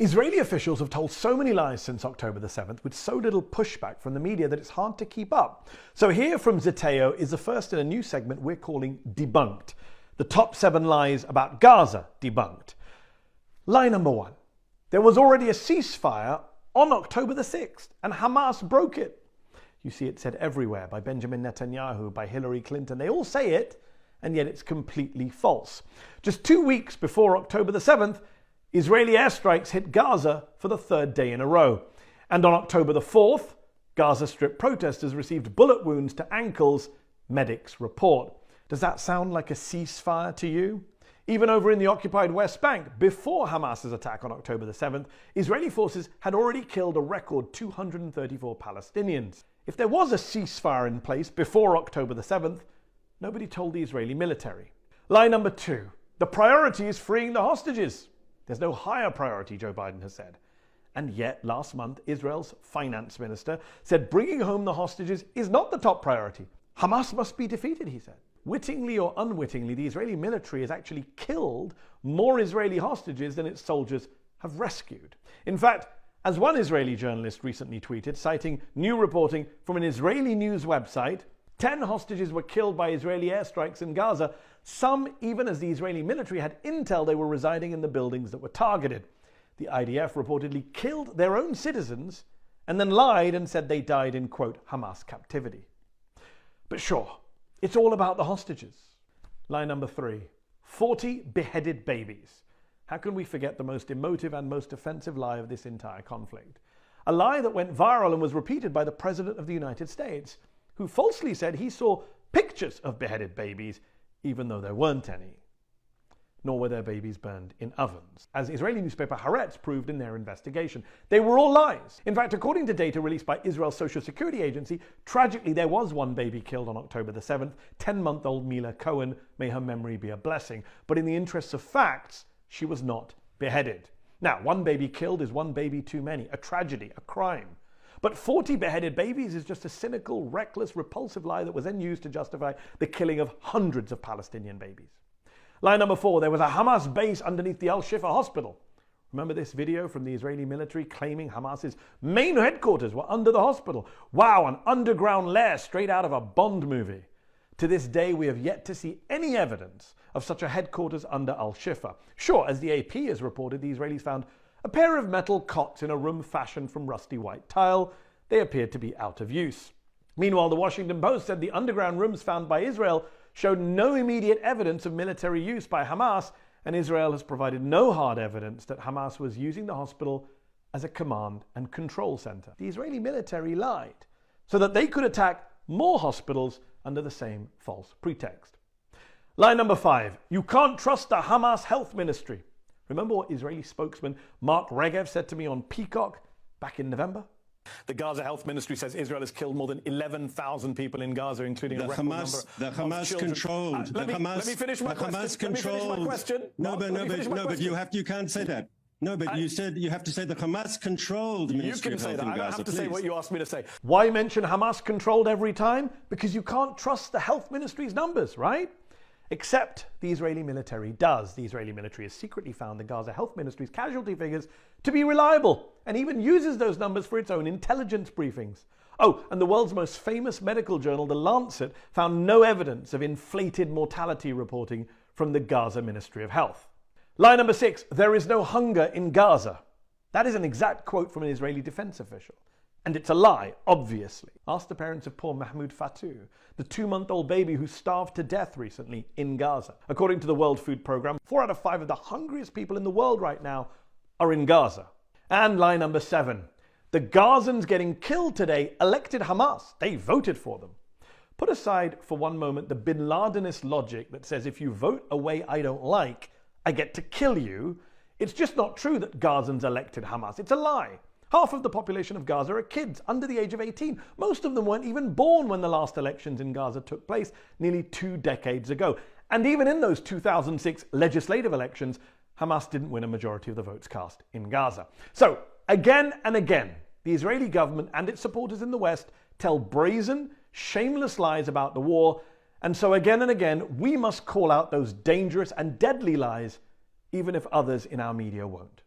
Israeli officials have told so many lies since October the 7th with so little pushback from the media that it's hard to keep up. So here from Zeteo is the first in a new segment we're calling Debunked. The top 7 lies about Gaza debunked. Lie number 1. There was already a ceasefire on October the 6th and Hamas broke it. You see it said everywhere by Benjamin Netanyahu, by Hillary Clinton. They all say it, and yet it's completely false. Just 2 weeks before October the 7th, Israeli airstrikes hit Gaza for the 3rd day in a row. And on October the 4th, Gaza Strip protesters received bullet wounds to ankles, medics report. Does that sound like a ceasefire to you? Even over in the occupied West Bank, before Hamas's attack on October the 7th, Israeli forces had already killed a record 234 Palestinians. If there was a ceasefire in place before October the 7th, nobody told the Israeli military. Lie number 2. The priority is freeing the hostages. There's no higher priority, Joe Biden has said. And yet, last month, Israel's finance minister said bringing home the hostages is not the top priority. Hamas must be defeated, he said. Wittingly or unwittingly, the Israeli military has actually killed more Israeli hostages than its soldiers have rescued. In fact, as one Israeli journalist recently tweeted, citing new reporting from an Israeli news website, 10 hostages were killed by Israeli airstrikes in Gaza, some even as the Israeli military had intel they were residing in the buildings that were targeted. The IDF reportedly killed their own citizens and then lied and said they died in, quote, Hamas captivity. But sure, it's all about the hostages. Lie number 3. 40 beheaded babies. How can we forget the most emotive and most offensive lie of this entire conflict? A lie that went viral and was repeated by the President of the United States, who falsely said he saw pictures of beheaded babies, even though there weren't any. Nor were their babies burned in ovens, as Israeli newspaper Haaretz proved in their investigation. They were all lies. In fact, according to data released by Israel's Social Security Agency, tragically there was one baby killed on October the 7th, 10-month-old Mila Cohen, may her memory be a blessing. But in the interests of facts, she was not beheaded. Now, one baby killed is one baby too many, a tragedy, a crime. But 40 beheaded babies is just a cynical, reckless, repulsive lie that was then used to justify the killing of hundreds of Palestinian babies. Lie number 4, there was a Hamas base underneath the Al-Shifa hospital. Remember this video from the Israeli military claiming Hamas's main headquarters were under the hospital? Wow, an underground lair straight out of a Bond movie. To this day, we have yet to see any evidence of such a headquarters under Al-Shifa. Sure, as the AP has reported, the Israelis found a pair of metal cots in a room fashioned from rusty white tile. They appeared to be out of use. Meanwhile, the Washington Post said the underground rooms found by Israel showed no immediate evidence of military use by Hamas, and Israel has provided no hard evidence that Hamas was using the hospital as a command and control center. The Israeli military lied so that they could attack more hospitals under the same false pretext. Lie number 5, you can't trust the Hamas health ministry. Remember what Israeli spokesman Mark Regev said to me on Peacock back in November? The Gaza Health Ministry says Israel has killed more than 11,000 people in Gaza, including a record number of Hamas controlled. Let me finish my question. No, but you can't say that. No, but you said you have to say the Hamas controlled Ministry of Health in Gaza. I don't have to say what you asked me to say. Why mention Hamas controlled every time? Because you can't trust the health ministry's numbers, right? Except the Israeli military does. The Israeli military has secretly found the Gaza Health Ministry's casualty figures to be reliable and even uses those numbers for its own intelligence briefings. Oh, and the world's most famous medical journal, The Lancet, found no evidence of inflated mortality reporting from the Gaza Ministry of Health. Lie number 6, there is no hunger in Gaza. That is an exact quote from an Israeli defense official. And it's a lie, obviously. Ask the parents of poor Mahmoud Fatou, the 2-month-old baby who starved to death recently in Gaza. According to the World Food Programme, 4 out of 5 of the hungriest people in the world right now are in Gaza. And lie number 7, the Gazans getting killed today elected Hamas. They voted for them. Put aside for one moment the bin Ladenist logic that says if you vote a way I don't like, I get to kill you. It's just not true that Gazans elected Hamas. It's a lie. Half of the population of Gaza are kids under the age of 18. Most of them weren't even born when the last elections in Gaza took place nearly 2 decades ago. And even in those 2006 legislative elections, Hamas didn't win a majority of the votes cast in Gaza. So, again and again, the Israeli government and its supporters in the West tell brazen, shameless lies about the war. And so again and again, we must call out those dangerous and deadly lies, even if others in our media won't.